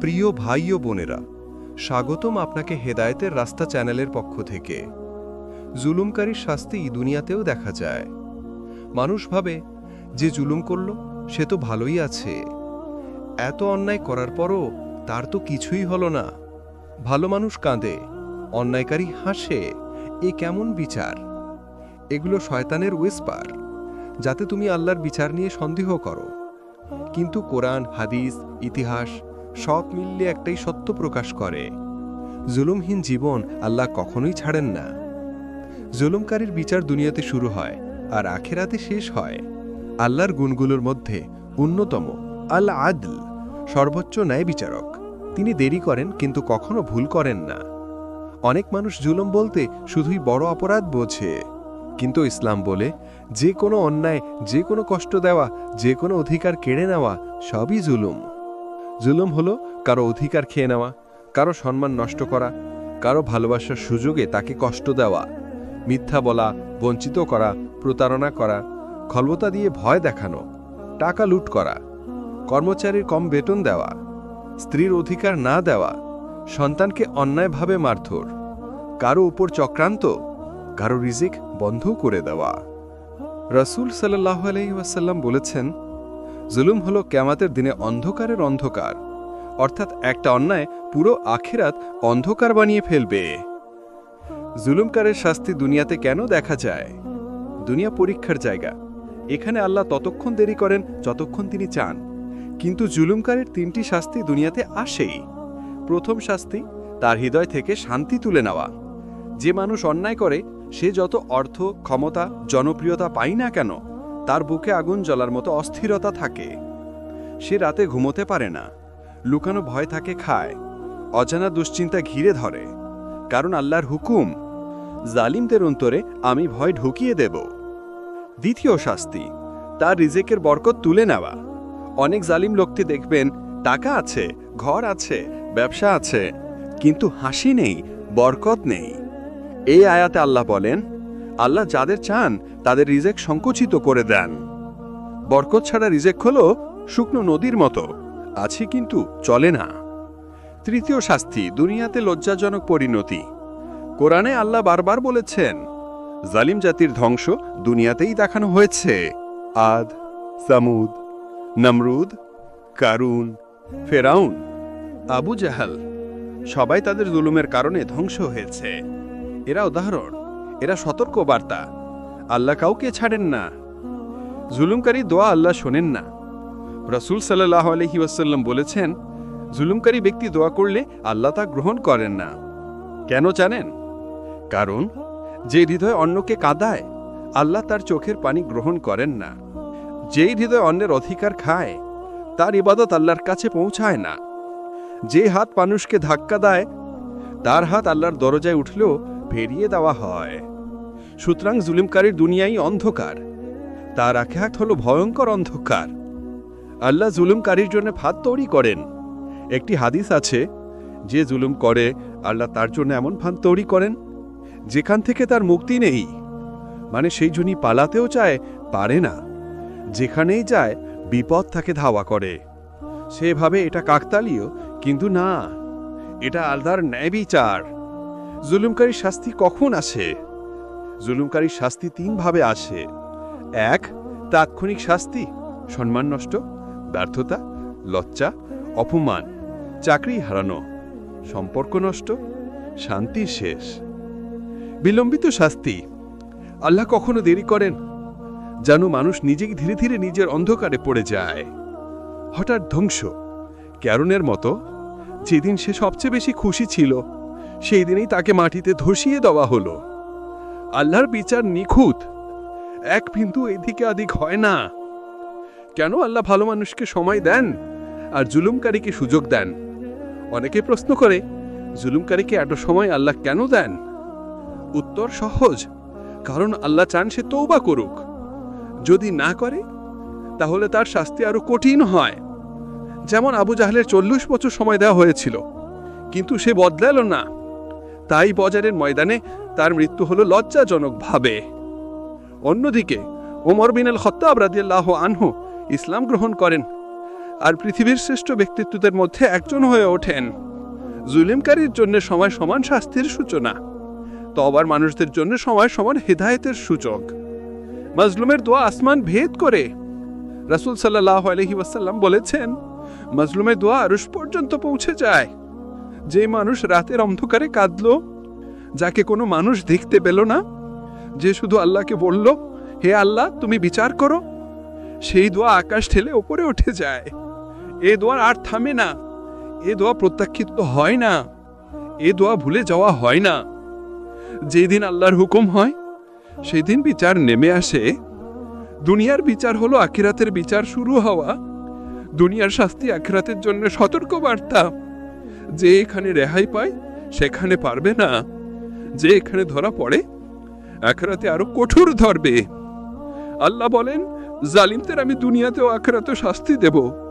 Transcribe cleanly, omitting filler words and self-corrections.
প্রিয় ভাই ও বোনেরা, স্বাগতম আপনাকে হেদায়েতের রাস্তা চ্যানেলের পক্ষ থেকে। জুলুমকারীর শাস্তি দুনিয়াতেও দেখা যায়। মানুষ ভাবে যে জুলুম করল সে তো ভালোই আছে, এত অন্যায় করার পরও তার তো কিছুই হলো না। ভালো মানুষ কাঁদে, অন্যায়কারী হাসে। এ কেমন বিচার? এগুলো শয়তানের উইসপার, যাতে তুমি আল্লাহর বিচার নিয়ে সন্দেহ করো। কিন্তু কোরআন, হাদিস, ইতিহাস সব মিললে একটাই সত্য প্রকাশ করে: জুলুমহীন জীবন আল্লাহ কখনোই ছাড়েন না। জুলুমকারীর বিচার দুনিয়াতে শুরু হয় আর আখেরাতে শেষ হয়। আল্লাহর গুণগুলোর মধ্যে অন্যতম আল আদল, সর্বোচ্চ ন্যায় বিচারক। তিনি দেরি করেন কিন্তু কখনো ভুল করেন না। অনেক মানুষ জুলুম বলতে শুধুই বড় অপরাধ বোঝে, কিন্তু ইসলাম বলে যে কোনো অন্যায়, যে কোনো কষ্ট দেওয়া, যে কোনো অধিকার কেড়ে নেওয়া সবই জুলুম। জুলুম হলো কারো অধিকার খেয়ে নেওয়া, কারো সম্মান নষ্ট করা, কারো ভালোবাসার সুযোগে তাকে কষ্ট দেওয়া, মিথ্যা বলা, বঞ্চিত করা, প্রতারণা করা, খলবতা দিয়ে ভয় দেখানো, টাকা লুট করা, কর্মচারীর কম বেতন দেওয়া, স্ত্রীর অধিকার না দেওয়া, সন্তানকে অন্যায়ভাবে মারধর, কারো উপর চক্রান্ত, কারো রিজিক বন্ধ করে দেওয়া। রাসূল সাল্লাল্লাহু আলাইহি ওয়াসাল্লাম বলেছেন, জুলুম হলো কিয়ামতের দিনে অন্ধকারের অন্ধকার, অর্থাৎ একটা অন্যায় পুরো আখিরাত অন্ধকার বানিয়ে ফেলবে। জুলুমকারের শাস্তি দুনিয়াতে কেন দেখা যায়? দুনিয়া পরীক্ষার জায়গা। এখানে আল্লাহ ততক্ষণ দেরি করেন যতক্ষণ তিনি চান। কিন্তু জুলুমকারের তিনটি শাস্তি দুনিয়াতে আসেই। প্রথম শাস্তি, তার হৃদয় থেকে শান্তি তুলে নেওয়া। যে মানুষ অন্যায় করে সে যত অর্থ, ক্ষমতা, জনপ্রিয়তা পায় না কেন, তার বুকে আগুন জ্বলার মতো অস্থিরতা থাকে। সে রাতে ঘুমোতে পারে না, লুকানো ভয় তাকে খায়, অজানা দুশ্চিন্তা ঘিরে ধরে। কারণ আল্লাহর হুকুম, জালিমদের অন্তরে আমি ভয় ঢুকিয়ে দেব। দ্বিতীয় শাস্তি, তার রিজিকের বরকত তুলে নেওয়া। অনেক জালিম লোককে দেখবেন টাকা আছে, ঘর আছে, ব্যবসা আছে, কিন্তু হাসি নেই, বরকত নেই। এই আয়াতে আল্লাহ বলেন, আল্লাহ যাদের চান তাদের রিজিক সংকুচিত করে দেন। বরকত ছাড়া রিজিক হলো শুকনো নদীর মতো, আছে কিন্তু চলে না। তৃতীয় শাস্তি, দুনিয়াতে লজ্জাজনক পরিণতি। কোরআনে আল্লাহ বারবার বলেছেন, জালিম জাতির ধ্বংস দুনিয়াতেই দেখানো হয়েছে। আদ, সামুদ, নমরুদ, কারুন, ফেরাউন, আবু জাহাল, সবাই তাদের জুলুমের কারণে ধ্বংস হয়েছে। এরা উদাহরণ, এরা সতর্ক বার্তা। আল্লাহ কাউকে ছাড়েন না। জুলুমকারী দোয়া আল্লাহ শোনেন না। রাসূল সাল্লাল্লাহু আলাইহি ওয়াসাল্লাম বলেছেন, জুলুমকারী ব্যক্তি দোয়া করলে আল্লাহ তা গ্রহণ করেন না। কেন জানেন? কারণ যে হৃদয় অন্যকে কাঁদায়, আল্লাহ তার চোখের পানি গ্রহণ করেন না। যেই হৃদয় অন্যের অধিকার খায়, তার ইবাদত আল্লাহর কাছে পৌঁছায় না। যে হাত মানুষকে ধাক্কা দেয়, তার হাত আল্লাহর দরজায় উঠলেও ফেরিয়ে দেওয়া হয়। সুতরাং জুলুমকারীর দুনিয়াই অন্ধকার, তার আখিরাত হলো ভয়ঙ্কর অন্ধকার। আল্লাহ জুলুমকারীর জন্য ফাঁদ তৈরি করেন। একটি হাদিস আছে, যে জুলুম করে আল্লাহ তার জন্য এমন ফাঁদ তৈরি করেন যেখান থেকে তার মুক্তি নেই। মানে সেই জন্যই পালাতেও চায়, পারে না। যেখানেই যায় বিপদ তাকে ধাওয়া করে। সেভাবে এটা কাকতালীয়, কিন্তু না, এটা আল্লাহর ন্যায় বিচার। জুলুমকারীর শাস্তি কখন আসে? জুলুমকারীর শাস্তি তিনভাবে আসে। এক, তাৎক্ষণিক শাস্তি, সম্মান নষ্ট, ব্যর্থতা, লজ্জা, অপমান, চাকরি হারানো, সম্পর্ক নষ্ট, শান্তি শেষ। বিলম্বিত শাস্তি, আল্লাহ কখনো দেরি করেন যেন মানুষ নিজেই ধীরে ধীরে নিজের অন্ধকারে পড়ে যায়। হঠাৎ ধ্বংস, ক্যারনের মতো, যেদিন সে সবচেয়ে বেশি খুশি ছিল সেই দিনেই তাকে মাটিতে ধসিয়ে দেওয়া হলো। আল্লাহর বিচার নিখুঁত, এক বিন্দু এদিকে আদিক হয় না। কেন আল্লাহ ভালো মানুষকে সময় দেন আর জুলুমকারীকে সুযোগ দেন? অনেকে প্রশ্ন করে, জুলুমকারীকে এত সময় আল্লাহ কেন দেন? উত্তর সহজ, কারণ আল্লাহ চান সে তওবা করুক। যদি না করে তাহলে তার শাস্তি আরো কঠিন হয়। যেমন আবু জাহলের 40 বছর সময় দেওয়া হয়েছিল, কিন্তু সে বদলালো না। তাই বজারের ময়দানে তার মৃত্যু হলো লজ্জাজনকভাবে। অন্যদিকে ওমর বিন আল খাত্তাব রাদিয়াল্লাহু আনহু ইসলাম গ্রহণ করেন। আর পৃথিবীর শ্রেষ্ঠ ব্যক্তিত্বদের মধ্যে একজন হয়ে ওঠেন। জুলুমকারীর জন্য সময় সমান শাস্তির সূচনা, তওবার মানুষদের জন্য সময় সমান হেদায়েতের সূচক। মাজলুমের দোয়া আসমান ভেদ করে। রাসূল সাল্লাল্লাহু আলাইহি ওয়াসাল্লাম বলেছেন, মাজলুমের দোয়া আরশ পর্যন্ত পৌঁছে যায়। যে মানুষ রাতের অন্ধকারে কাঁদলো, যাকে কোনো মানুষ দেখতে পেল না, যে শুধু আল্লাহকে বলল, হে আল্লাহ তুমি বিচার করো, সেই দোয়া আকাশ ঠেলে ওপরে উঠে যায়। এ দোয়ার আর থামে না, এ দোয়া প্রত্যাখ্যিত হয় না, এ দোয়া ভুলে যাওয়া হয় না। যেদিন আল্লাহর হুকুম হয় সেই দিন বিচার নেমে আসে। দুনিয়ার বিচার হলো আখিরাতের বিচার শুরু হওয়া। দুনিয়ার শাস্তি আখিরাতের জন্য সতর্ক বার্তা। যে এখানে রেহাই পায় সেখানে পারবে না, যে এখানে ধরা পড়ে আখিরাতে আরো কঠোর ধরবে। আল্লাহ বলেন, জালিমদের আমি দুনিয়াতেও আখিরাতেও শাস্তি দেব।